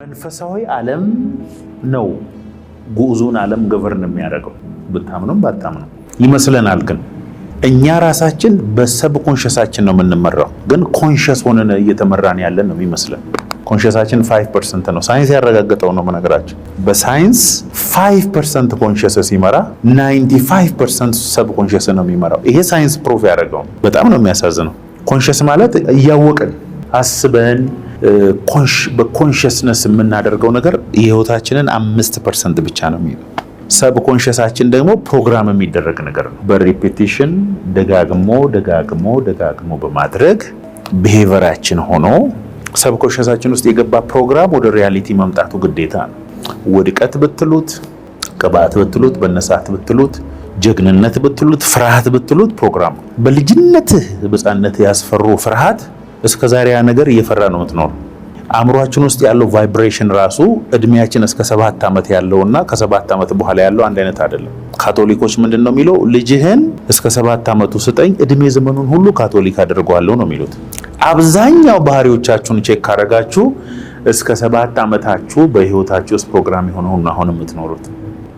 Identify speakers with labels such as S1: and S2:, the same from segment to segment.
S1: መንፈሳዊ ዓለም ነው ጉዙን ዓለም ገቨርን የሚያደርገው ብታምኑም ባታምኑም ይመስለናል። ግን እኛ ራሳችን በሰብ ኮንሸሳችን ነው የምንመራው። ግን ኮንሸስ ሆነን እየተመራን ያለን ነው የሚመስለን። ኮንሸሳችን 5% ነው። ሳይንስ ያረጋገጠው ነው መነግራችሁ። በሳይንስ 5% ኮንሸስ ሲመራ 95% ሰብ ኮንሸስ ነው የሚመራው። ይሄ ሳይንስ ፕሩፍ ያደረገው በጣም ነው የሚያሳዝነው። ኮንሸስ ማለት እያወቅን አስበን በኮንሽስነስ የምናደርገው ነገር የህይወታችንን 5% ብቻ ነው የሚለው። ሰብ ኮንሽሳችን ደግሞ ፕሮግራም የሚደረግ ነገር ነው። በሪፒቲሽን ደጋግሞ በማድረግ ቢሄቨራችን ሆኖ ሰብ ኮንሽሳችን ውስጥ የገባ ፕሮግራም ወደ ሪያሊቲ መምጣቱ ግዴታ ነው። ውድቀት ብትሉት፣ ቅባት ብትሉት፣ በነሳት ብትሉት፣ ጀግንነት ብትሉት፣ ፍርሃት ብትሉት ፕሮግራም። በልጅነትህ በሕፃንነት ያስፈሩ ፍርሃት እስከዛሬ ያ ነገር እየፈራ ነው የምትኖር። አእምሮአችን ውስጥ ያለው ቫይብሬሽን ራሱ እድሜያችን እስከ 7 ዓመት ያለውና ከ7 ዓመት በኋላ ያለው አንድ አይነት አይደለም። ካቶሊኮች ምንድነው የሚለው? ልጅህን እስከ 7 ዓመቱ ስጠኝ፣ እድሜ ዘመኑን ሁሉ ካቶሊክ አድርገዋለሁ ነው የሚሉት። አብዛኛው ባህሪዎቻችሁን ቼክ ካረጋችሁ እስከ 7 ዓመታችሁ በህይወታችሁ ውስጥ ፕሮግራም የሆነውን አሁን የምትኖሩት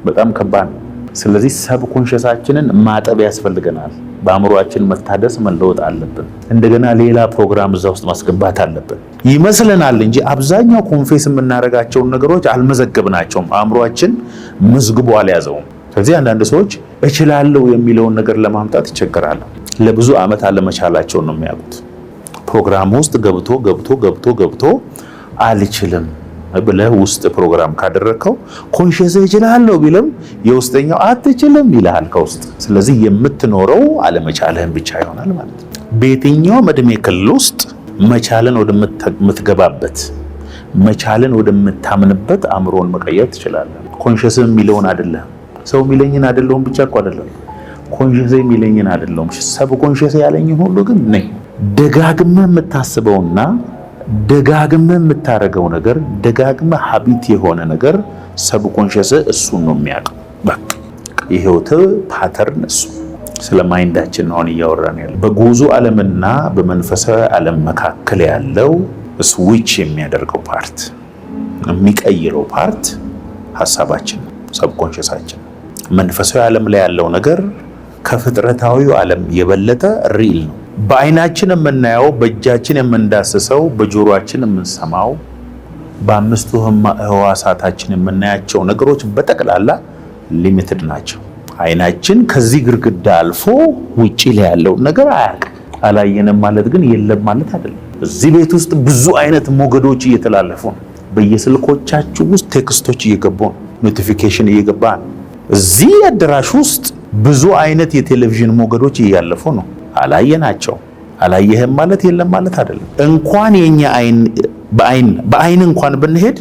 S1: በጣም ከባድ ነው። ስለዚህ ሰብ ኮንሽሳችንን ማጠብ ያስፈልገናል። በአእምሮአችን መታደስ መለወጥ አለብን። እንደገና ሌላ ፕሮግራም እዛ ውስጥ ማስገባት አለብን ይመስለናል እንጂ አብዛኛው ኮንፌስ የምናደርጋቸውን ነገሮች አልመዘገብናቸውም። አእምሮአችን መዝግቦ አልያዘውም። ስለዚህ አንዳንድ ሰዎች እችላለሁ የሚለውን ነገር ለማምጣት ይቸገራሉ። ለብዙ ዓመት አለመቻላቸውን ነው የሚያውቁት። ፕሮግራም ውስጥ ገብቶ አልችልም ብለህ ውስጥ ፕሮግራም ካደረከው ኮንሽስ እችላለሁ ቢልም የውስጠኛው አትችልም ይልሃል ከውስጥ። ስለዚህ የምትኖረው አለመቻልህን ብቻ ይሆናል ማለት ነው። በየትኛውም እድሜ ክልል ውስጥ መቻልን ወደምትገባበት መቻልን ወደምታምንበት አእምሮን መቀየር ትችላለህ። ኮንሽስ የሚለውን አይደለም፣ ሰው የሚለኝን አይደለም ብቻ እኮ አይደለም። ኮንሽስ የሚለኝን አይደለም፣ ሰብ ኮንሽስ ያለኝን ሁሉ ግን ነኝ። ደጋግመህ የምታስበውና ደጋግመህ የምታረገው ነገር ደጋግመህ ሀቢት የሆነ ነገር ሰብ ኮንሽስ እሱን ነው የሚያውቀው። በቃ የህይወት ፓተርን እሱ። ስለ ማይንዳችን ነው እያወራን ያለው። በጉዙ ዓለምና በመንፈሳዊ ዓለም መካከል ያለው ስዊች የሚያደርገው ፓርት፣ የሚቀይረው ፓርት ሀሳባችን ነው፣ ሰብ ኮንሽሳችን። መንፈሳዊ ዓለም ላይ ያለው ነገር ከፍጥረታዊው ዓለም የበለጠ ሪል ነው። በአይናችን የምናየው፣ በእጃችን የምንዳስሰው፣ በጆሮአችን የምንሰማው፣ በአምስቱ ህዋሳታችን የምናያቸው ነገሮች በጠቅላላ ሊሚትድ ናቸው። አይናችን ከዚህ ግርግዳ አልፎ ውጪ ላይ ያለው ነገር አያውቅም። አላየንም ማለት ግን የለም ማለት አይደለም። እዚህ ቤት ውስጥ ብዙ አይነት ሞገዶች እየተላለፉ ነው። በየስልኮቻችሁ ውስጥ ቴክስቶች እየገቡ ነው፣ ኖቲፊኬሽን እየገባ ነው። እዚህ አዳራሽ ውስጥ ብዙ አይነት የቴሌቪዥን ሞገዶች እያለፉ ነው። አላየናቸው። አላየህም ማለት የለም ማለት አይደለም። እንኳን የኛ በአይን እንኳን ብንሄድ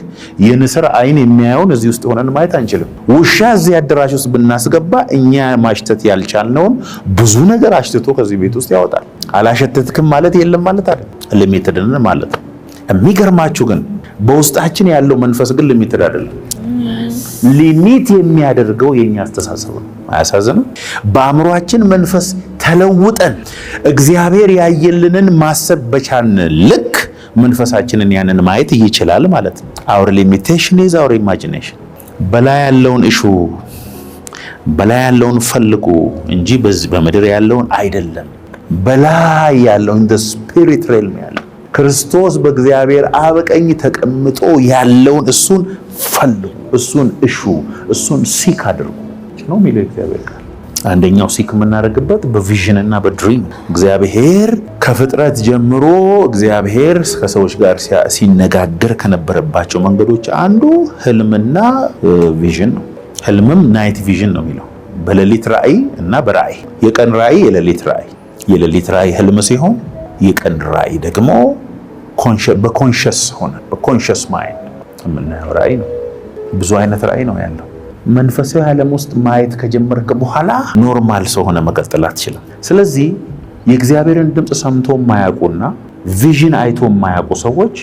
S1: የንስር አይን የሚያየውን እዚህ ውስጥ ሆነን ማየት አንችልም። ውሻ እዚህ አዳራሽ ውስጥ ብናስገባ እኛ ማሽተት ያልቻልነውን ብዙ ነገር አሽትቶ ከዚህ ቤት ውስጥ ያወጣል። አላሸተትክም ማለት የለም ማለት አይደለም። ሊሚትድ ነን ማለት ነው። የሚገርማችሁ ግን በውስጣችን ያለው መንፈስ ግን ሊሚትድ አይደለም። ሊሚት የሚያደርገው የኛ አስተሳሰብ ነው። አያሳዝንም? በአእምሮአችን መንፈስ ተለውጠን እግዚአብሔር ያየልንን ማሰብ በቻልን ልክ መንፈሳችንን ያንን ማየት ይችላል ማለት ነው። our limitation is our imagination። በላይ ያለውን እሹ፣ በላይ ያለውን ፈልጉ እንጂ በዚህ በምድር ያለውን አይደለም። በላይ ያለውን the spirit realm ያለው ክርስቶስ በእግዚአብሔር አብ ቀኝ ተቀምጦ ያለውን እሱን ፈልጉ፣ እሱን እሹ፣ እሱን ሲክ አድርጉ ነው የሚለው እግዚአብሔር ቃል። አንደኛው ሲክ የምናደርግበት በቪዥን እና በድሪም። እግዚአብሔር ከፍጥረት ጀምሮ እግዚአብሔር ከሰዎች ጋር ሲነጋገር ከነበረባቸው መንገዶች አንዱ ህልምና ቪዥን ነው። ህልምም ናይት ቪዥን ነው የሚለው፣ በሌሊት ራእይ እና በራእይ። የቀን ራእይ የሌሊት ራእይ፣ የሌሊት ራእይ ህልም ሲሆን የቀን ራእይ ደግሞ በኮንሽስ ሆነ በኮንሽስ ማይንድ የምናየው ራእይ ነው። ብዙ አይነት ራእይ ነው ያለው። መንፈሳዊ ዓለም ውስጥ ማየት ከጀመርክ በኋላ ኖርማል ሰው ሆነ መቀጠል አትችልም። ስለዚህ የእግዚአብሔርን ድምፅ ሰምቶ የማያውቁና ቪዥን አይቶ የማያውቁ ሰዎች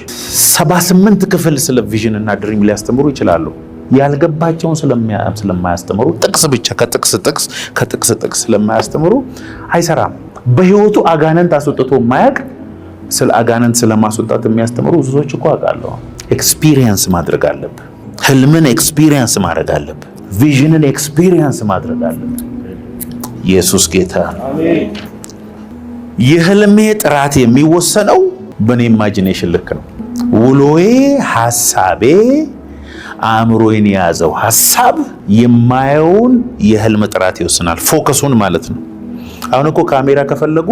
S1: 78 ክፍል ስለ ቪዥን እና ድሪም ሊያስተምሩ ይችላሉ። ያልገባቸውን ስለማያስተምሩ ጥቅስ ብቻ ከጥቅስ ስለማያስተምሩ አይሰራም። በህይወቱ አጋነንት አስወጥቶ የማያውቅ ስለ አጋነንት ስለማስወጣት የሚያስተምሩ ብዙዎች እኮ አውቃለሁ። ኤክስፒሪየንስ ማድረግ አለብህ። ህልምን ኤክስፒሪየንስ ማድረግ አለብህ። ቪዥንን ኤክስፒሪየንስ ማድረግ አለብህ። ኢየሱስ ጌታ። አሜን። የህልሜ ጥራት የሚወሰነው በኔ ኢማጂኔሽን ልክ ነው። ውሎዬ፣ ሐሳቤ፣ አእምሮዬን የያዘው ሐሳብ የማየውን የህልም ጥራት ይወስናል። ፎከሱን ማለት ነው። አሁን እኮ ካሜራ ከፈለጉ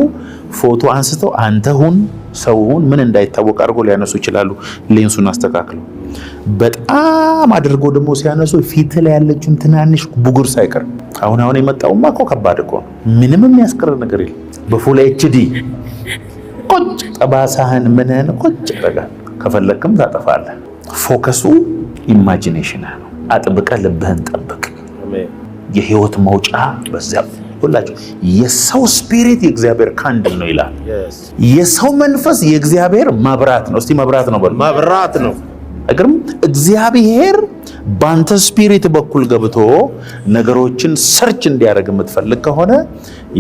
S1: ፎቶ አንስተው አንተ ሁን ሰው ሁን ምን እንዳይታወቅ አድርጎ ሊያነሱ ይችላሉ። ሌንሱን አስተካክለው በጣም አድርጎ ደግሞ ሲያነሱ ፊት ላይ ያለችውን ትናንሽ ቡጉር ሳይቀር። አሁን የመጣውማ እኮ ከባድ እኮ ነው። ምንም የሚያስቀር ነገር የለም። በፉል ኤችዲ ቁጭ ጠባሳህን ምንህን ቁጭ ያደርጋል። ከፈለክም ታጠፋለህ። ፎከሱ ኢማጂኔሽን ነው። አጥብቀህ ልብህን ጠብቅ። የህይወት መውጫ በዚያ ሁላችሁ። የሰው ስፒሪት የእግዚአብሔር ካንድል ነው ይላል። የሰው መንፈስ የእግዚአብሔር መብራት ነው። እስቲ መብራት ነው በሉ። መብራት ነው። እግርም እግዚአብሔር ባንተ ስፒሪት በኩል ገብቶ ነገሮችን ሰርች እንዲያደርግ የምትፈልግ ከሆነ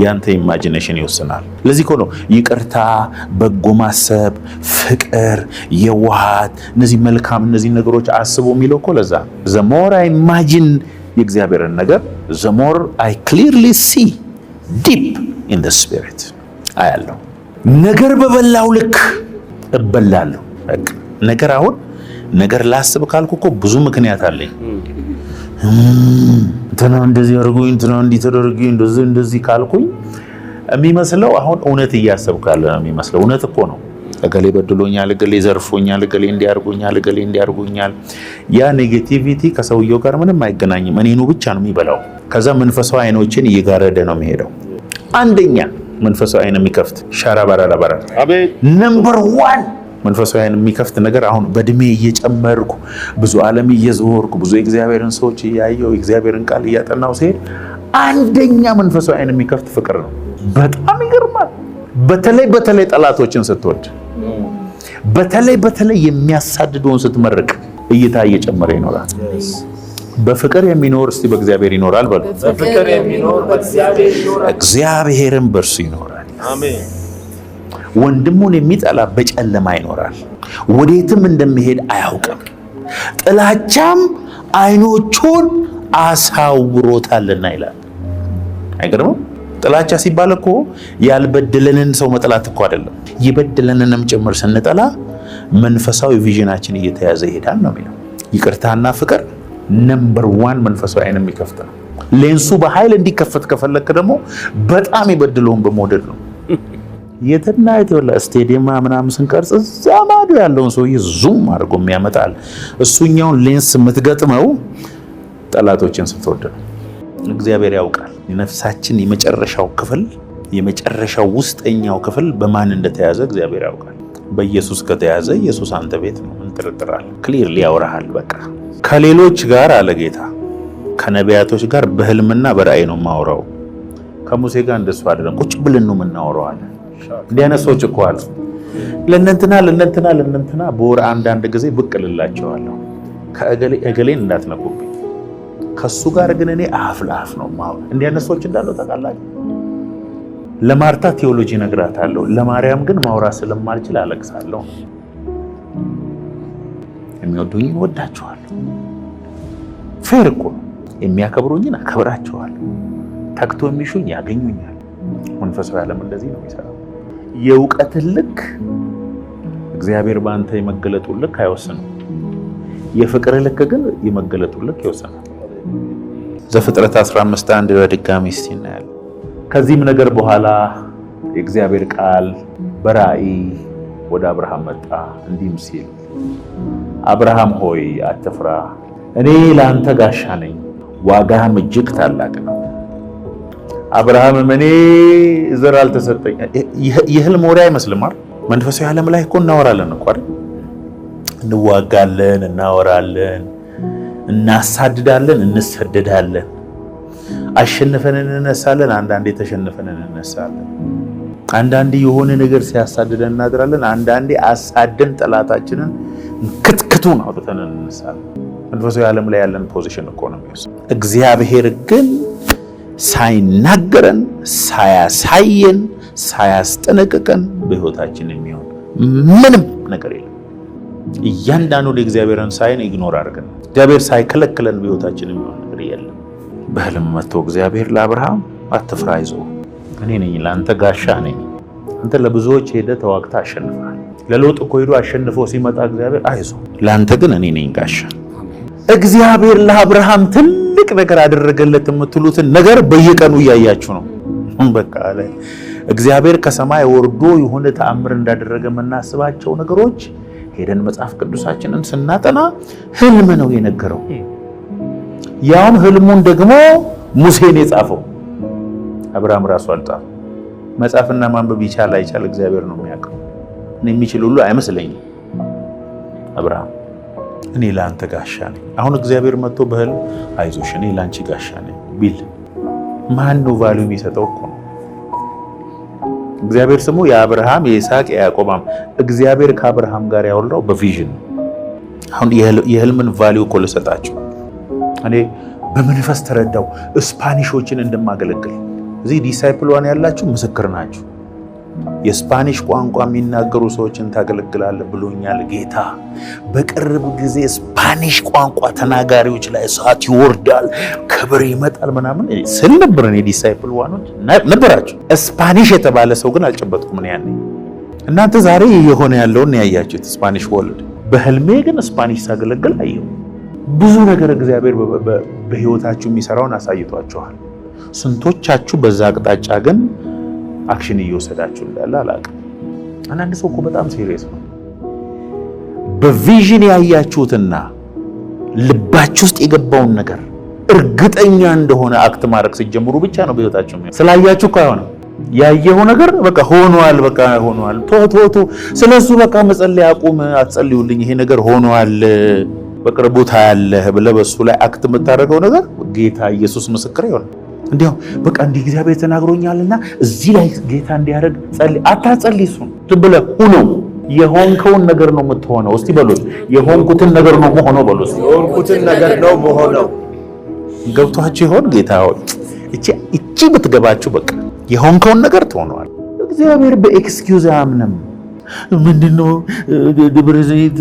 S1: ያንተ ኢማጂኔሽን ይወስናል። ለዚህ እኮ ነው ይቅርታ፣ በጎ ማሰብ፣ ፍቅር፣ የዋሃት እነዚህ መልካም እነዚህ ነገሮች አስቡ የሚለው እኮ ለዛ the more I imagine የእግዚአብሔርን ነገር the more I clearly see deep in the spirit አያለሁ። ነገር በበላው ልክ እበላለሁ። በቃ ነገር አሁን ነገር ላስብ ካልኩ እኮ ብዙ ምክንያት አለኝ። እንትና እንደዚህ አድርጉኝ፣ እንትና እንዲህ ተደርጉኝ፣ እንደዚህ ካልኩኝ የሚመስለው አሁን እውነት እያሰብኩ ያለ ነው የሚመስለው። እውነት እኮ ነው። እገሌ በድሎኛል፣ እገሌ ዘርፎኛል፣ እገሌ እንዲያርጉኛል፣ እገሌ እንዲያርጉኛል። ያ ኔጌቲቪቲ ከሰውየው ጋር ምንም አይገናኝም። እኔኑ ብቻ ነው የሚበላው። ከዛ መንፈሳዊ አይኖችን እየጋረደ ነው የሚሄደው። አንደኛ መንፈሳዊ አይን የሚከፍት ሻራባራባራ አሜን። ነምበር 1 መንፈሳዊ አይን የሚከፍት ነገር አሁን በእድሜ እየጨመርኩ ብዙ ዓለም እየዞርኩ ብዙ የእግዚአብሔርን ሰዎች እያየሁ የእግዚአብሔርን ቃል እያጠናሁ ሲሄድ አንደኛ መንፈሳዊ አይን የሚከፍት ፍቅር ነው። በጣም ይገርማል። በተለይ ጠላቶችን ስትወድ፣ በተለይ የሚያሳድዱን ስትመርቅ እይታ እየጨመረ ይኖራል። በፍቅር የሚኖር እስቲ በእግዚአብሔር ይኖራል በሉ። በፍቅር የሚኖር በእግዚአብሔር ይኖራል፣ እግዚአብሔርም በእርሱ ይኖራል። አሜን። ወንድሙን የሚጠላ በጨለማ ይኖራል፣ ወዴትም እንደሚሄድ አያውቅም። ጥላቻም አይኖቹን አሳውሮታልና ይላል። አይገርምም? ጥላቻ ሲባል እኮ ያልበደለንን ሰው መጥላት እኮ አይደለም፣ የበደለንንም ጭምር ስንጠላ መንፈሳዊ ቪዥናችን እየተያዘ ይሄዳል ነው የሚለው። ይቅርታና ፍቅር ነምበር 1 መንፈሳዊ አይን የሚከፍት ነው። ሌንሱ በኃይል እንዲከፈት ከፈለክ ደግሞ በጣም የበደለውን በመውደድ ነው። የትና የትወላ ስቴዲየም ምናምን ስንቀርጽ እዛ ማዶ ያለውን ሰውዬ ዙም አድርጎ የሚያመጣል። እሱኛውን ሌንስ የምትገጥመው ጠላቶችን ስትወድ ነው። እግዚአብሔር ያውቃል። የነፍሳችን የመጨረሻው ክፍል የመጨረሻው ውስጠኛው ክፍል በማን እንደተያዘ እግዚአብሔር ያውቃል። በኢየሱስ ከተያዘ ኢየሱስ አንተ ቤት ነው። እንጥርጥራል። ክሊርሊ ያወራሃል። በቃ ከሌሎች ጋር አለ ጌታ ከነቢያቶች ጋር በህልምና በራእይ ነው የማወራው። ከሙሴ ጋር እንደሱ አይደለም። ቁጭ ብለን ነው የምናወራው አለ። እንዲያነሶች እኮ አሉ ለእነንትና በወር አንዳንድ ጊዜ ብቅ ልላቸዋለሁ። ከእገሌን እንዳትነኩብኝ፣ ከሱ ጋር ግን እኔ አፍ ለአፍ ነው ማው። እንዲያነሶች እንዳለው ታውቃላችሁ። ለማርታ ቴዎሎጂ ነግራታለሁ፣ ለማርያም ግን ማውራት ስለማልችል አለቅሳለሁ። የሚወዱኝን ወዳቸዋለሁ። ፌር እኮ ነው። የሚያከብሩኝን አከብራቸዋለሁ። ተግቶ የሚሹኝ ያገኙኛል። መንፈሳዊ ዓለም እንደዚህ ነው የሚሰራው። የእውቀትን ልክ እግዚአብሔር በአንተ የመገለጡን ልክ አይወስንም። የፍቅር ልክ ግን የመገለጡን ልክ ይወስናል። ዘፍጥረት 15:1 በድጋሚ እስቲ እናያለን። ከዚህም ነገር በኋላ የእግዚአብሔር ቃል በራእይ ወደ አብርሃም መጣ እንዲህም ሲል፣ አብርሃም ሆይ አትፍራ፣ እኔ ለአንተ ጋሻ ነኝ፣ ዋጋህም እጅግ ታላቅ ነው። አብርሃምም እኔ ዘር አልተሰጠኝ። የህልም ወሬ አይመስልም አይደል? መንፈሳዊ ዓለም ላይ እኮ እናወራለን እኮ አይደል? እንዋጋለን፣ እናወራለን፣ እናሳድዳለን፣ እንሰደዳለን፣ አሸንፈን እንነሳለን፣ አንዳንዴ ተሸንፈን እንነሳለን። አንዳንዴ የሆነ ነገር ሲያሳድደን እናድራለን፣ አንዳንዴ አሳደን ጠላታችንን ክትክቱን አውጥተን እንነሳለን። መንፈሳዊ ዓለም ላይ ያለን ፖዚሽን እኮ ነው የሚወስነው። እግዚአብሔር ግን ሳይናገረን ሳያሳየን ሳያስጠነቅቀን በህይወታችን የሚሆን ምንም ነገር የለም። እያንዳንዱ የእግዚአብሔርን ሳይን ኢግኖር አድርገን እግዚአብሔር ሳይከለክለን በሕይወታችን የሚሆን ነገር የለም። በህልም መጥቶ እግዚአብሔር ለአብርሃም አትፍራ፣ አይዞህ እኔ ነኝ ለአንተ ጋሻ ነኝ። አንተ ለብዙዎች ሄደህ ተዋግተህ አሸንፈሃል። ለሎጥ እኮ ሄዶ አሸንፎ ሲመጣ እግዚአብሔር አይዞህ ለአንተ ግን እኔ ነኝ ጋሻ። እግዚአብሔር ለአብርሃም ትልቅ ነገር አደረገለት የምትሉትን ነገር በየቀኑ እያያችሁ ነው። በቃ እግዚአብሔር ከሰማይ ወርዶ የሆነ ተአምር እንዳደረገ የምናስባቸው ነገሮች ሄደን መጽሐፍ ቅዱሳችንን ስናጠና ህልም ነው የነገረው። ያውም ህልሙን ደግሞ ሙሴን የጻፈው አብርሃም ራሱ አልጻፈም። መጻፍና ማንበብ ይቻል አይቻል እግዚአብሔር ነው የሚያውቀው። እኔ የሚችል ሁሉ አይመስለኝም። አብርሃም እኔ ለአንተ ጋሻ ነኝ። አሁን እግዚአብሔር መጥቶ በህልም አይዞሽ እኔ ለአንቺ ጋሻ ነኝ ቢል ማን ነው ቫልዩ የሚሰጠው እኮ ነው። እግዚአብሔር ስሙ የአብርሃም የይስሐቅ የያዕቆብ እግዚአብሔር ከአብርሃም ጋር ያወራው በቪዥን። አሁን የህልምን ቫልዩ እኮ ልሰጣችሁ እኔ በመንፈስ ተረዳው። ስፓኒሾችን እንደማገለግል እዚህ ዲሳይፕል ዋን ያላችሁ ምስክር ናችሁ። የስፓኒሽ ቋንቋ የሚናገሩ ሰዎችን ታገለግላለህ ብሎኛል ጌታ። በቅርብ ጊዜ ስፓኒሽ ቋንቋ ተናጋሪዎች ላይ እሳት ይወርዳል፣ ክብር ይመጣል ምናምን ስል ነበር። እኔ ዲሳይፕል ዋኖች ነበራችሁ። ስፓኒሽ የተባለ ሰው ግን አልጨበጥኩም እኔ ያኔ። እናንተ ዛሬ የሆነ ያለውን ያያችሁት ስፓኒሽ ወርልድ። በህልሜ ግን ስፓኒሽ ሳገለግል አየሁ። ብዙ ነገር እግዚአብሔር በህይወታችሁ የሚሰራውን አሳይቷችኋል። ስንቶቻችሁ በዛ አቅጣጫ ግን አክሽን እየወሰዳችሁ እንዳለ አላውቅም። አንዳንድ ሰው እኮ በጣም ሲሪየስ ነው። በቪዥን ያያችሁትና ልባችሁ ውስጥ የገባውን ነገር እርግጠኛ እንደሆነ አክት ማድረግ ሲጀምሩ ብቻ ነው በህይወታችሁ ስላያችሁ እኮ አይሆንም። ያየው ነገር በቃ ሆኗል፣ በቃ ሆኗል። ቶቶቶ ስለሱ በቃ መጸለይ አቁም፣ አትጸልዩልኝ፣ ይሄ ነገር ሆኗል በቅርቡ ታያለህ ብለህ በሱ ላይ አክት የምታደርገው ነገር ጌታ ኢየሱስ ምስክር ይሆናል። እንዲያው በቃ እንዲህ እግዚአብሔር ተናግሮኛልና እዚህ ላይ ጌታ እንዲያደርግ ጸልይ። አታጸልይ። እሱን ዝም ብለህ ሁሉ የሆንከውን ነገር ነው የምትሆነው። እስቲ በሉት የሆንኩትን ነገር ነው የምሆነው። በሉት
S2: የሆንኩትን ነገር ነው የምሆነው።
S1: ገብቷችሁ ይሆን? ጌታ ሆይ እቺ ብትገባችሁ በቃ የሆንከውን ነገር ትሆነዋል። እግዚአብሔር በኤክስኪውዝ አያምንም። ምንድነው ደብረ ዘይት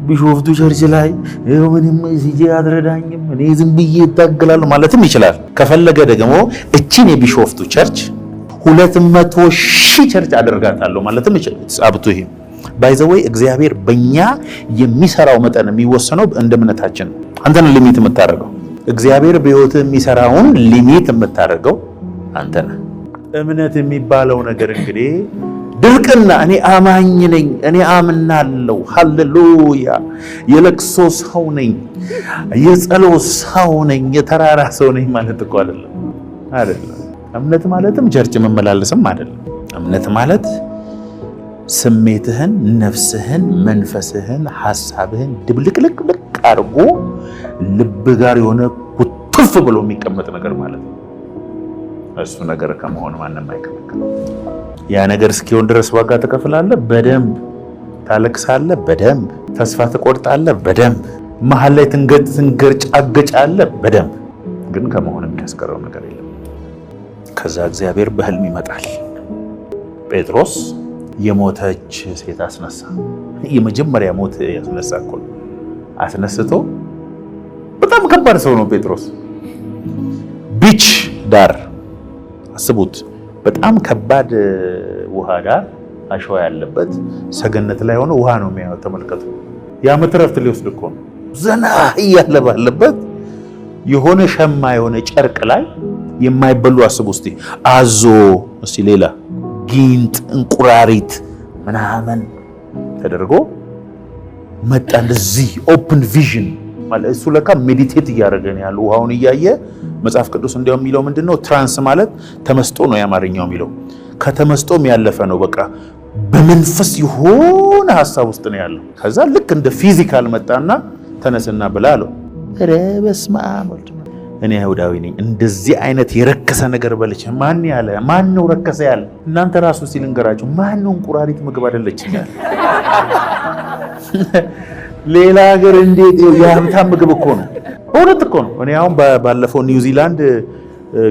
S1: ቢሾፍቱ ቸርች ላይ ምንም ሲጄ አድረዳኝም እኔ ዝም ብዬ እታገላለሁ ማለትም ይችላል። ከፈለገ ደግሞ እቺን የቢሾፍቱ ቸርች 200,000 ቸርች አደርጋታለሁ ማለትም ይችላል። አብቱ ይሄ ባይ ዘ ወይ እግዚአብሔር በእኛ የሚሰራው መጠን የሚወሰነው እንደ እምነታችን ነው። አንተ ነህ ሊሚት የምታደርገው። እግዚአብሔር በሕይወት የሚሰራውን ሊሚት የምታደርገው አንተ ነህ። እምነት የሚባለው ነገር እንግዲህ ድርቅና እኔ አማኝ ነኝ፣ እኔ አምናለሁ፣ ሃሌሉያ፣ የለቅሶ ሰው ነኝ፣ የጸሎት ሰው ነኝ፣ የተራራ ሰው ነኝ ማለት እኮ አይደለም። እምነት ማለትም ቸርች መመላለስም አይደለም። እምነት ማለት ስሜትህን፣ ነፍስህን፣ መንፈስህን፣ ሐሳብህን ድብልቅልቅልቅ አድርጎ ልብ ጋር የሆነ ኩትፍ ብሎ የሚቀመጥ ነገር ማለት ነው። እሱ ነገር ከመሆን ማንም አይከለክልም። ያ ነገር እስኪሆን ድረስ ዋጋ ትከፍላለህ፣ በደንብ ታለቅሳለህ፣ በደንብ ተስፋ ትቆርጣለህ፣ በደንብ መሀል ላይ ትንገጫገጫለህ፣ በደንብ ግን ከመሆን የሚያስቀረው ነገር የለም። ከዛ እግዚአብሔር በህልም ይመጣል። ጴጥሮስ የሞተች ሴት አስነሳ። የመጀመሪያ ሞት ያስነሳ እኮ አስነስቶ በጣም ከባድ ሰው ነው ጴጥሮስ። ቢች ዳር አስቡት፣ በጣም ከባድ ውሃ ዳር አሸዋ ያለበት ሰገነት ላይ ሆኖ ውሃ ነው የሚያየው። ተመልከቱ። የዓመት ረፍት ሊወስድ እኮ ነው። ዘና እያለ ባለበት የሆነ ሸማ የሆነ ጨርቅ ላይ የማይበሉ አስቡ እስቲ፣ አዞ እስቲ፣ ሌላ ጊንጥ፣ እንቁራሪት ምናምን ተደርጎ መጣ። እንደዚህ ኦፕን ቪዥን ማለት እሱ ለካ ሜዲቴት እያደረገ ነው ያለው ውሃውን እያየ። መጽሐፍ ቅዱስ እንዲያው የሚለው ምንድነው? ትራንስ ማለት ተመስጦ ነው የአማርኛው የሚለው። ከተመስጦም ያለፈ ነው። በቃ በመንፈስ የሆነ ሐሳብ ውስጥ ነው ያለው። ከዛ ልክ እንደ ፊዚካል መጣና ተነስና ብላ አለው። ኧረ በስመ አብ ወልድ፣ እኔ አይሁዳዊ ነኝ፣ እንደዚህ አይነት የረከሰ ነገር በልቼ ማን ያለ? ማን ነው ረከሰ ያለ? እናንተ ራሱ ሲልንገራችሁ፣ ማን ነው እንቁራሪት ምግብ አይደለችም ያለ? ሌላ ሀገር እንዴት የሀብታም ምግብ እኮ ነው። እውነት እኮ ነው። እኔ አሁን ባለፈው ኒውዚላንድ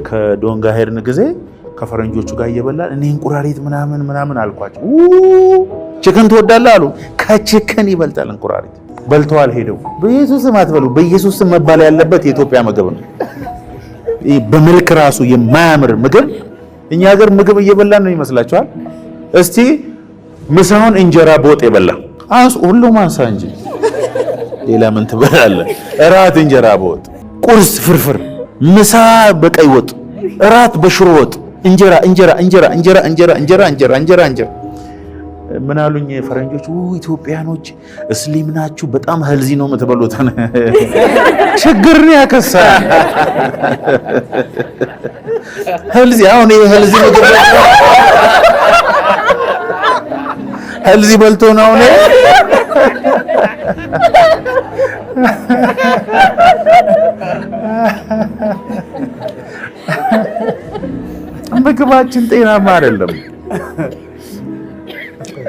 S1: ከዶንጋ ሄድን ጊዜ ከፈረንጆቹ ጋር እየበላን እኔ እንቁራሪት ምናምን ምናምን አልኳቸው። ቺክን ትወዳለህ አሉ። ከቺክን ይበልጣል እንቁራሪት። በልተዋል ሄደው። በኢየሱስ ስም አትበሉ። በኢየሱስ ስም መባል ያለበት የኢትዮጵያ ምግብ ነው። በመልክ ራሱ የማያምር ምግብ እኛ ሀገር ምግብ እየበላን ነው ይመስላችኋል? እስቲ ምሳውን እንጀራ በወጥ የበላ ሁሉም አንሳ እንጂ ሌላ ምን ትበላለህ? እራት እንጀራ በወጥ፣ ቁርስ ፍርፍር፣ ምሳ በቀይ ወጥ፣ እራት በሽሮ ወጥ፣ እንጀራ እንጀራ እንጀራ እንጀራ እንጀራ እንጀራ እንጀራ እንጀራ እንጀራ። ምን አሉኝ ፈረንጆች? ኢትዮጵያኖች እስሊም ናችሁ፣ በጣም ሄልዚ ነው የምትበሉት። ችግር ነው ያከሳ ሄልዚ። አሁን ይሄ ሄልዚ ምግብ ሄልዚ በልቶ ነው አሁን ምግባችን ጤናማ አይደለም።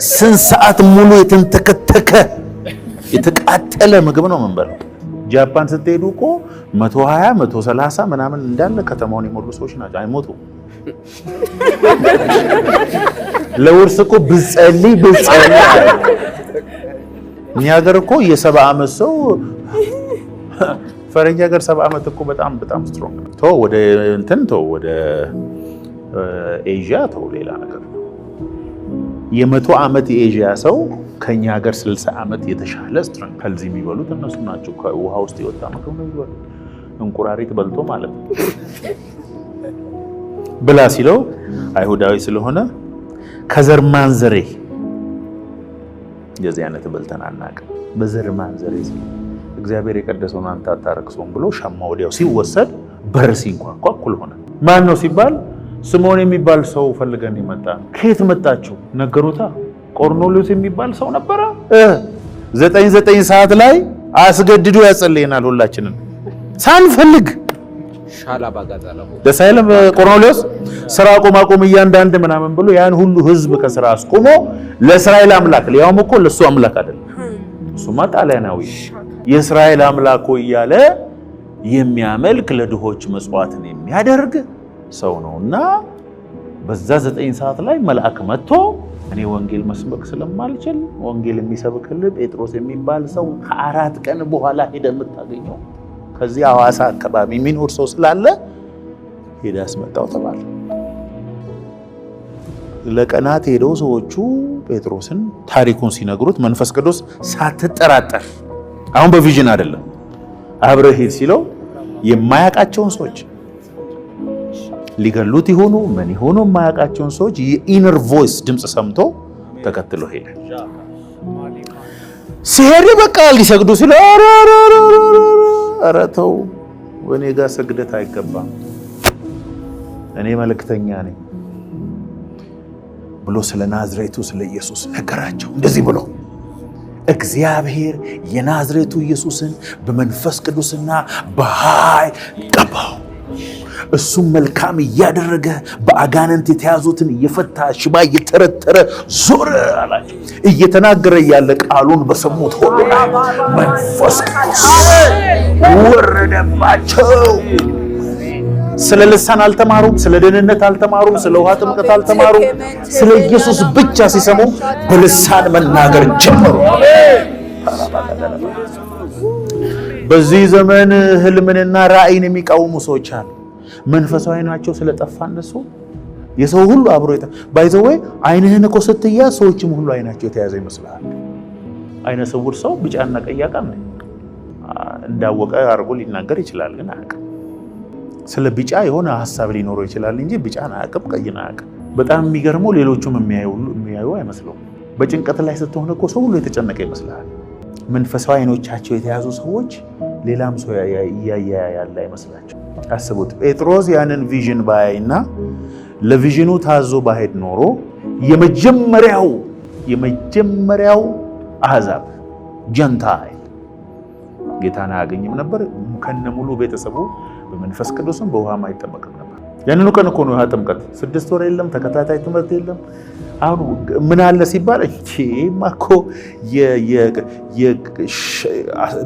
S1: ስንት ሰዓት ሙሉ የተንተከተከ የተቃጠለ ምግብ ነው የምንበላው። ጃፓን ስትሄዱ እኮ 120 130 ምናምን እንዳለ ከተማውን የሞሉ ሰዎች ናቸው። አይሞቱም። ለውርስ እኮ ብጸልይ እኛ ሀገር እኮ የ70 ዓመት ሰው ፈረንጅ ሀገር 70 ዓመት እኮ በጣም ስትሮንግ ነው። ተው ወደ እንትን ተው ወደ ኤዥያ ተው ሌላ ነገር ነው። የ100 ዓመት የኤዥያ ሰው ከኛ ሀገር 60 ዓመት የተሻለ ስትሮንግ ከዚህ የሚበሉት እነሱ ናቸው። ከውሃ ውስጥ የወጣ ምግብ ነው የሚበሉት። እንቁራሪት በልቶ ማለት ነው። ብላ ሲለው አይሁዳዊ ስለሆነ ከዘር ማንዘሬ እንደዚህ አይነት በልተን አናውቅም። በዘር ማንዘሬ እግዚአብሔር የቀደሰውን አንተ አታረክሰውም ብሎ ሻማ ወዲያው ሲወሰድ በር ሲንኳኳ እኩል ሆነ። ማን ነው ሲባል ስምዖን የሚባል ሰው ፈልገን ይመጣ። ከየት መጣችሁ? ነገሩታ። ቆርኔሌዎስ የሚባል ሰው ነበረ። 9 ሰዓት ላይ አስገድዶ ያጸልየናል ሁላችንን ሳንፈልግ። ደስ አይልም? ቆርኔሌዎስ ስራ አቁም እያንዳንድ ምናምን ብሎ ያን ሁሉ ህዝብ ከስራ አስቆሞ ለእስራኤል አምላክ ሊያውም እኮ ለሱ አምላክ አይደለም፣ እሱማ ጣሊያናዊ የእስራኤል አምላክ እያለ የሚያመልክ ለድሆች መስዋዕትን የሚያደርግ ሰው ነውና በዛ 9 ሰዓት ላይ መልአክ መጥቶ እኔ ወንጌል መስበክ ስለማልችል ወንጌል የሚሰብክልህ ጴጥሮስ የሚባል ሰው ከ4 ቀን በኋላ ሄደ የምታገኘው ከዚህ ሐዋሳ አካባቢ የሚኖር ሰው ስላለ ሄደ አስመጣው ተባለ። ለቀናት ሄደው ሰዎቹ ጴጥሮስን ታሪኩን ሲነግሩት መንፈስ ቅዱስ ሳትጠራጠር አሁን በቪዥን አይደለም አብረህ ሂድ ሲለው የማያውቃቸውን ሰዎች ሊገሉት ይሆኑ ምን ይሆኑ የማያውቃቸውን ሰዎች የኢነር ቮይስ ድምጽ ሰምቶ ተከትሎ ሄደ። ሲሄድ በቃ ሊሰግዱ ሲለው ኧረ ተው ወኔ ጋር ስግደት አይገባም እኔ መልእክተኛ ነኝ ብሎ ስለ ናዝሬቱ ስለ ኢየሱስ ነገራቸው። እንደዚህ ብሎ እግዚአብሔር የናዝሬቱ ኢየሱስን በመንፈስ ቅዱስና በኃይል ቀባው፣ እሱም መልካም እያደረገ በአጋንንት የተያዙትን እየፈታ ሽባ እየተረተረ ዞረ አላቸው። እየተናገረ ያለ ቃሉን በሰሙት ሁሉ ላይ መንፈስ ቅዱስ ወረደባቸው። ስለ ልሳን አልተማሩም፣ ስለ ደህንነት አልተማሩም፣ ስለ ውሃ ጥምቀት አልተማሩም። ስለ ኢየሱስ ብቻ ሲሰሙ በልሳን መናገር ጀመሩ። በዚህ ዘመን ህልምንና ራእይን የሚቃወሙ ሰዎች አሉ። መንፈሳዊ ናቸው ስለጠፋ እነሱ የሰው ሁሉ አብሮ ባይዘው አይንህን እኮ ስትያ ሰዎችም ሁሉ አይናቸው የተያዘ ይመስላል። አይነ ስውር ሰው ቢጫና ቀይ ያውቃል እንዳወቀ አድርጎ ሊናገር ይችላል፣ ግን አያውቅም። ስለ ቢጫ የሆነ ሐሳብ ሊኖረው ይችላል እንጂ ቢጫን አያውቅም፣ ቀይን አያውቅም። በጣም የሚገርመው ሌሎቹም የሚያዩ አይመስለውም። በጭንቀት ላይ ስትሆን እኮ ሰው ሁሉ የተጨነቀ ይመስላል። መንፈሳዊ አይኖቻቸው የተያዙ ሰዎች ሌላም ሰው እያየ ያለ አይመስላቸው። አስቡት፣ ጴጥሮስ ያንን ቪዥን ባያይና ለቪዥኑ ታዞ ባሄድ ኖሮ የመጀመሪያው አሕዛብ ጀንታይል ጌታን አያገኝም ነበር። ከነሙሉ ቤተሰቡ በመንፈስ ቅዱስም በውሃም አይጠመቅም ነበር። ያንኑ ቀን እኮ ነው ጥምቀት። 6 ወር የለም፣ ተከታታይ ትምህርት የለም። አሁን ምን አለ ሲባል እኮ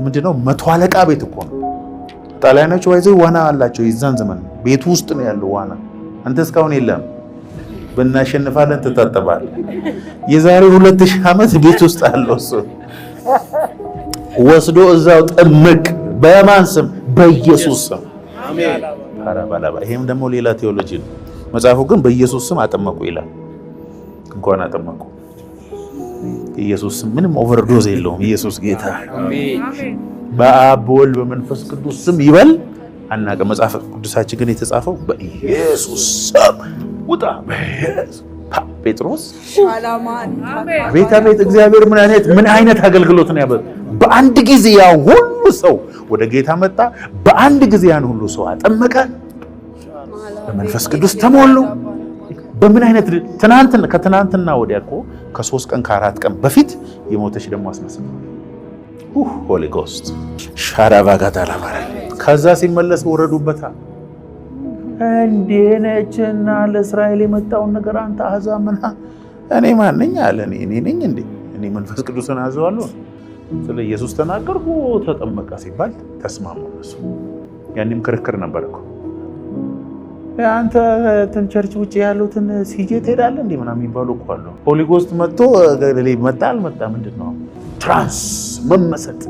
S1: ምንድነው 100 አለቃ ቤት እኮ ነው። ጣሊያኖች ዋና አላቸው። የዛን ዘመን ቤቱ ውስጥ ነው ያለው ዋና። አንተ እስካሁን የለም። ብናሸንፋለን ትታጠባል። የዛሬ 2000 ዓመት ቤት ውስጥ አለው እሱ ወስዶ እዛው ጥምቅ በማን ስም? በኢየሱስ ስም። አሜን። አራባላባ ይሄም ደግሞ ሌላ ቴዎሎጂ ነው። መጽሐፉ ግን በኢየሱስ ስም አጠመቁ ይላል። እንኳን አጠመቁ። ኢየሱስ ስም ምንም ኦቨርዶዝ የለውም። ኢየሱስ ጌታ። አሜን። በአብ በወልድ በመንፈስ ቅዱስ ስም ይበል አናውቅም። መጽሐፍ ቅዱሳችን ግን የተጻፈው በኢየሱስ ስም ውጣ። ጴጥሮስ አቤት አቤት! እግዚአብሔር ምን አይነት አገልግሎት ነው ያበ በአንድ ጊዜ ያ ሁሉ ሰው ወደ ጌታ መጣ። በአንድ ጊዜ ያን ሁሉ ሰው አጠመቀ። በመንፈስ ቅዱስ ተሞሉ። በምን አይነት ከትናንትና ወዲያ እኮ ከ3 ቀን ከ4 ቀን በፊት የሞተች ደግሞ አስነሳ። ሆሊ ጎስት ሻራባጋታላ ማለት ከዛ ሲመለስ ወረዱበታ። እንዴነችና ለእስራኤል የመጣውን ነገር አንተ አሕዛብ ምን እኔ ማን ነኝ አለ። እኔ ነኝ እንዴ? እኔ መንፈስ ቅዱስን አዘዋለሁ። ስለ ኢየሱስ ተናገርኩ። ተጠመቀ ሲባል ተስማሙ እነሱ። ያንም ክርክር ነበር እኮ አንተ ቸርች ውጭ ያሉትን ሲጄ ትሄዳለህ እንዴ ምናምን የሚባሉ እኮ አሉ። ሆሊ ጎስት መጥቶ ገለሌ መጣ አልመጣ ምንድነው? ትራንስ መመሰጥ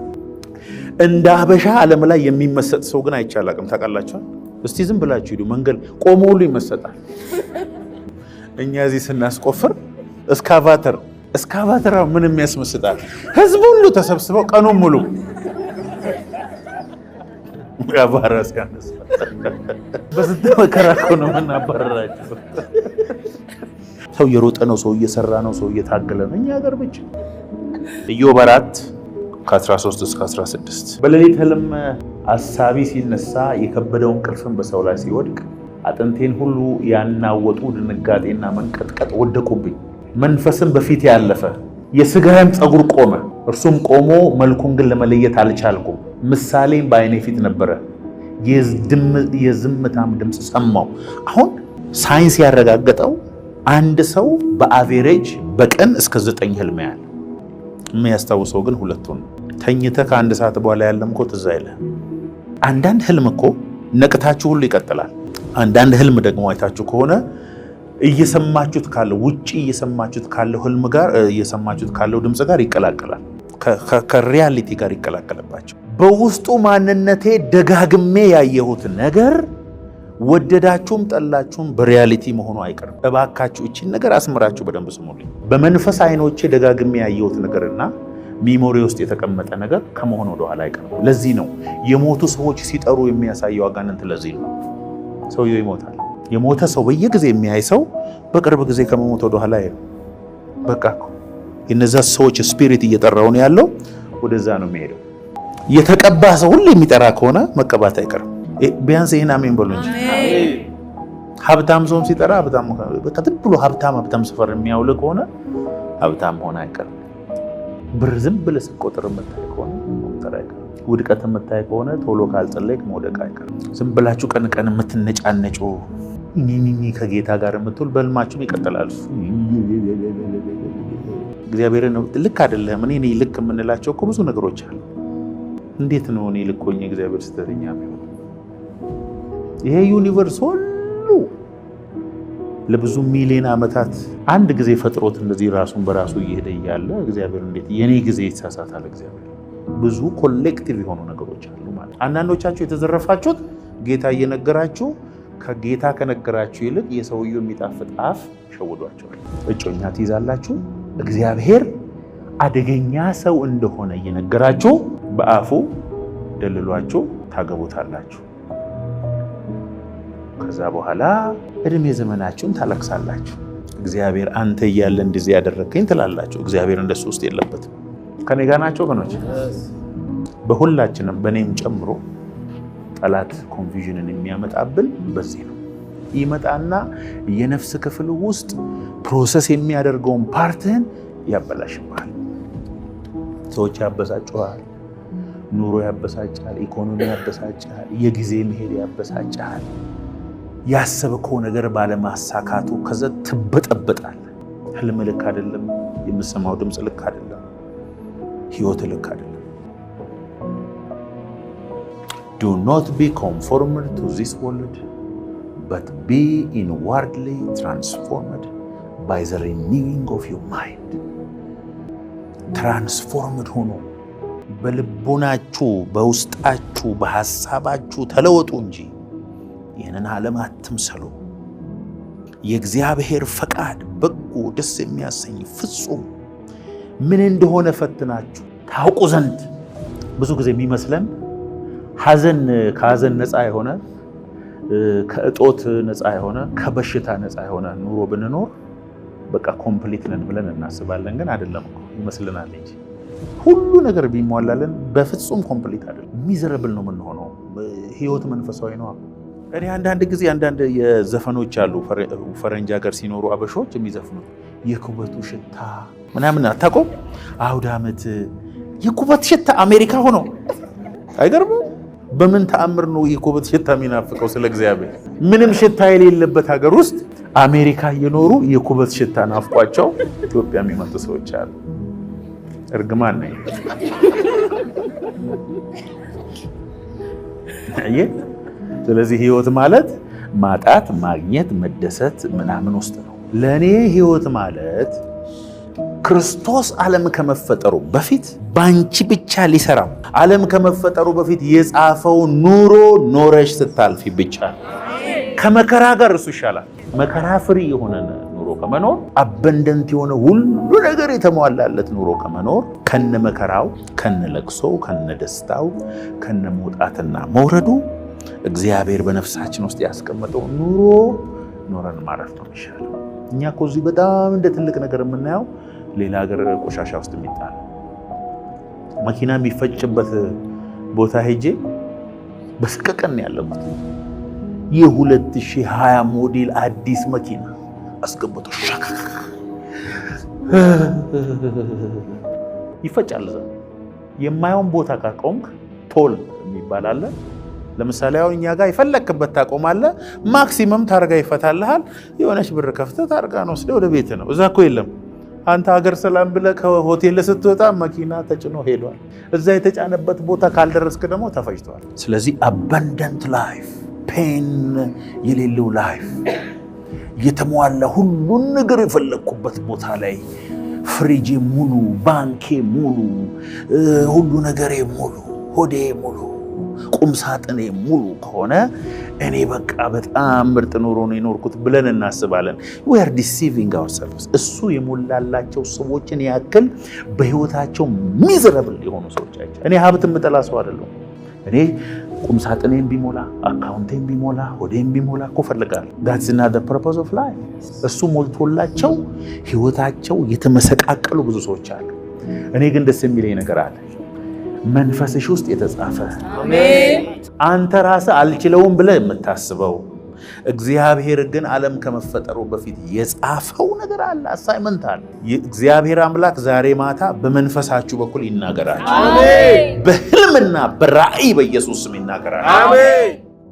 S1: እንደ አበሻ ዓለም ላይ የሚመሰጥ ሰው ግን አይቻላቅም። ታውቃላችሁ? እስቲ ዝም ብላችሁ ሂዱ። መንገድ ቆሞ ሁሉ ይመሰጣል። እኛ እዚህ ስናስቆፍር እስካቫተር ምንም ያስመስጣል። ህዝቡ ሁሉ ተሰብስበው ቀኑን ሙሉ ያባራስ ያነሳ በስተ መከራ እኮ ነው የምናባረራቸው። ሰው እየሮጠ ነው፣ ሰው እየሰራ ነው፣ ሰው እየታገለ ነው። እኛ ሀገር ብቻ ኢዮብ 4 ከ13 እስከ 16 በሌሊት ህልም አሳቢ ሲነሳ የከበደው እንቅልፍን በሰው ላይ ሲወድቅ አጥንቴን ሁሉ ያናወጡ ድንጋጤና መንቀጥቀጥ ወደቁብኝ። መንፈስም በፊት ያለፈ የስጋዬም ፀጉር ቆመ። እርሱም ቆሞ መልኩን ግን ለመለየት አልቻልኩም። ምሳሌም በአይኔ ፊት ነበረ። የዝምታም ድምፅ ሰማው። አሁን ሳይንስ ያረጋገጠው አንድ ሰው በአቬሬጅ በቀን እስከ 9 ህልም ያያል። የሚያስታውሰው ግን 2 ነው። ተኝተህ ከ1 ሰዓት በኋላ ያለም እኮ ትዝ አይልህ። አንዳንድ ህልም እኮ ነቅታችሁ ሁሉ ይቀጥላል። አንዳንድ ህልም ደግሞ አይታችሁ ከሆነ እየሰማችሁት ካለው ውጪ እየሰማችሁት ካለው ህልም ጋር እየሰማችሁት ካለው ድምፅ ጋር ይቀላቀላል። ከሪያሊቲ ጋር ይቀላቀልባቸው። በውስጡ ማንነቴ ደጋግሜ ያየሁት ነገር ወደዳችሁም ጠላችሁም በሪያሊቲ መሆኑ አይቀርም። እባካችሁ እቺን ነገር አስምራችሁ በደንብ ስሙልኝ። በመንፈስ አይኖቼ ደጋግሜ ያየሁት ነገርና ሚሞሪ ውስጥ የተቀመጠ ነገር ከመሆኑ ወደ ኋላ አይቀርም። ለዚህ ነው የሞቱ ሰዎች ሲጠሩ የሚያሳየው አጋንንት። ለዚህ ነው ሰውየው ይሞታል። የሞተ ሰው በየጊዜ የሚያይ ሰው በቅርብ ጊዜ ከመሞት ወደ ኋላ አይደለም። በቃ የነዛ ሰዎች ስፒሪት እየጠራው ነው ያለው፣ ወደዛ ነው የሚሄደው። የተቀባ ሰው ሁሉ የሚጠራ ከሆነ መቀባት አይቀርም። ቢያንስ ይሄን አሜን በሉ እንጂ ሀብታም ሰውም ሲጠራ ሀብታም በቃ ዝም ብሎ ሀብታም ሰፈር የሚያውል ከሆነ ሀብታም ሆነ አይቀርም። ብር ዝም ብለህ ስትቆጥር የምታይ ከሆነ መቁጠር አይቀርም። ውድቀት የምታይ ከሆነ ቶሎ ካልጸለይክ መውደቅ አይቀርም። ዝም ብላችሁ ቀን ቀን የምትነጫነጩ ከጌታ ጋር የምትውል በህልማችሁም ይቀጥላሉ። እግዚአብሔርን ልክ አይደለም እኔ ልክ የምንላቸው እኮ ብዙ ነገሮች አሉ። እንዴት ነው እኔ ልክ ሆኜ እግዚአብሔር ስተኛ የሚሆን? ይሄ ዩኒቨርስ ሁሉ ለብዙ ሚሊዮን ዓመታት አንድ ጊዜ ፈጥሮት እንደዚህ ራሱን በራሱ እየሄደ እያለ እግዚአብሔር እንዴት የኔ ጊዜ ይሳሳታል? እግዚአብሔር ብዙ ኮሌክቲቭ የሆኑ ነገሮች አሉ ማለት። አንዳንዶቻችሁ የተዘረፋችሁት ጌታ እየነገራችሁ ከጌታ ከነገራችሁ ይልቅ የሰውየው የሚጣፍጥ አፍ ሸውዷቸዋል። እጮኛ ትይዛላችሁ፣ እግዚአብሔር አደገኛ ሰው እንደሆነ እየነገራችሁ በአፉ ደልሏችሁ ታገቡታላችሁ። ከዛ በኋላ እድሜ ዘመናችሁን ታለቅሳላችሁ። እግዚአብሔር አንተ እያለ እንደዚህ ያደረከኝ ትላላችሁ። እግዚአብሔር እንደሱ ውስጥ የለበትም። ከኔ ጋር ናቸው ወገኖች። በሁላችንም በእኔም ጨምሮ ጠላት ኮንፊዥንን የሚያመጣብን በዚህ ነው። ይመጣና የነፍስ ክፍል ውስጥ ፕሮሰስ የሚያደርገውን ፓርትህን ያበላሽብሃል። ሰዎች ያበሳጩሃል፣ ኑሮ ያበሳጫል፣ ኢኮኖሚ ያበሳጫል፣ የጊዜ መሄድ ያበሳጫል። ያሰብከው ነገር ባለማሳካቱ ከዛ ትበጠበጣል። ህልም ልክ አይደለም፣ የምሰማው ድምፅ ልክ አይደለም፣ ህይወት ልክ አይደለም። Do not be conformed to this world, but be inwardly transformed by the renewing of your mind transformed ሆኖ በልቦናችሁ በውስጣችሁ በሐሳባችሁ ተለወጡ እንጂ ይህንን ዓለም አትምሰሉ። የእግዚአብሔር ፈቃድ በጎ ደስ የሚያሰኝ ፍጹም ምን እንደሆነ ፈትናችሁ ታውቁ ዘንድ። ብዙ ጊዜ የሚመስለን ከሐዘን ነፃ የሆነ ከእጦት ነፃ የሆነ ከበሽታ ነፃ የሆነ ኑሮ ብንኖር በቃ ኮምፕሊት ነን ብለን እናስባለን። ግን አይደለም እኮ ይመስልናል እንጂ ሁሉ ነገር ቢሟላልን በፍጹም ኮምፕሊት አይደለም። ሚዘረብል ነው የምንሆነው። ህይወት መንፈሳዊ ነው። እኔ አንዳንድ ጊዜ አንዳንድ የዘፈኖች አሉ ፈረንጅ ሀገር ሲኖሩ አበሾች የሚዘፍኑት የኩበቱ ሽታ ምናምን አታውቁም? አውደ ዓመት የኩበት ሽታ አሜሪካ ሆኖ አይገርምም? በምን ተአምር ነው የኩበት ሽታ የሚናፍቀው? ስለ እግዚአብሔር ምንም ሽታ የሌለበት ሀገር ውስጥ አሜሪካ እየኖሩ የኩበት ሽታ ናፍቋቸው ኢትዮጵያ የሚመጡ ሰዎች አሉ። እርግማን ነው። ስለዚህ ህይወት ማለት ማጣት፣ ማግኘት፣ መደሰት ምናምን ውስጥ ነው። ለኔ ህይወት ማለት ክርስቶስ ዓለም ከመፈጠሩ በፊት ባንቺ ብቻ ሊሰራው ዓለም ከመፈጠሩ በፊት የጻፈው ኑሮ ኖረሽ ስታልፊ ብቻ ከመከራ ጋር እሱ ይሻላል። መከራ ፍሪ የሆነ ኑሮ ከመኖር አበንደንት የሆነ ሁሉ ነገር የተሟላለት ኑሮ ከመኖር ከነ መከራው ከነ ለቅሶ ከነ ደስታው ከነ መውጣትና መውረዱ እግዚአብሔር በነፍሳችን ውስጥ ያስቀመጠው ኑሮ ኖረን ማረፍ ነው የሚሻለው። እኛ እኮ እዚህ በጣም እንደ ትልቅ ነገር የምናየው ሌላ ሀገር ቆሻሻ ውስጥ የሚጣል መኪና የሚፈጭበት ቦታ ሄጄ በስቀቀን ያለበት የ2020 ሞዴል አዲስ መኪና አስገብቶ ይፈጫል። የማየውን ቦታ ካቆምክ ቶል የሚባል አለ። ለምሳሌ አሁን እኛ ጋር የፈለክበት ታቆማለህ። ማክሲመም ታርጋ ይፈታልሃል። የሆነች ብር ከፍተህ ታርጋ ነው ወስደህ ወደ ቤት ነው። እዛ እኮ የለም። አንተ ሀገር ሰላም ብለህ ከሆቴል ስትወጣ መኪና ተጭኖ ሄዷል። እዛ የተጫነበት ቦታ ካልደረስክ ደግሞ ተፈጅቷል። ስለዚህ አባንዳንት ላይፍ፣ ፔን የሌለው ላይፍ፣ የተሟላ ሁሉን ነገር የፈለግኩበት ቦታ ላይ ፍሪጄ ሙሉ፣ ባንኬ ሙሉ፣ ሁሉ ነገሬ ሙሉ፣ ሆዴ ሙሉ፣ ቁም ሳጥኔ ሙሉ ከሆነ እኔ በቃ በጣም ምርጥ ኑሮ ነው የኖርኩት ብለን እናስባለን። we are deceiving ourselves። እሱ የሞላላቸው ሰዎችን ያክል በህይወታቸው ሚዘረብል የሆኑ ሰዎች አይቻልም። እኔ ሀብት የምጠላ ሰው አይደለሁም። እኔ ቁም ሳጥኔን ቢሞላ አካውንቴን ቢሞላ ሆዴን ቢሞላ እኮ እፈልጋለሁ። that's not the purpose of life። እሱ ሞልቶላቸው ህይወታቸው የተመሰቃቀሉ ብዙ ሰዎች አሉ። እኔ ግን ደስ የሚለኝ ነገር አለ። መንፈስሽ ውስጥ የተጻፈ አሜን። አንተ ራስህ አልችለውም ብለህ የምታስበው እግዚአብሔር ግን ዓለም ከመፈጠሩ በፊት የጻፈው ነገር አለ። አሳይመንት አለ። እግዚአብሔር አምላክ ዛሬ ማታ በመንፈሳችሁ በኩል ይናገራል። አሜን። በህልምና በራእይ በኢየሱስ ስም ይናገራል። አሜን።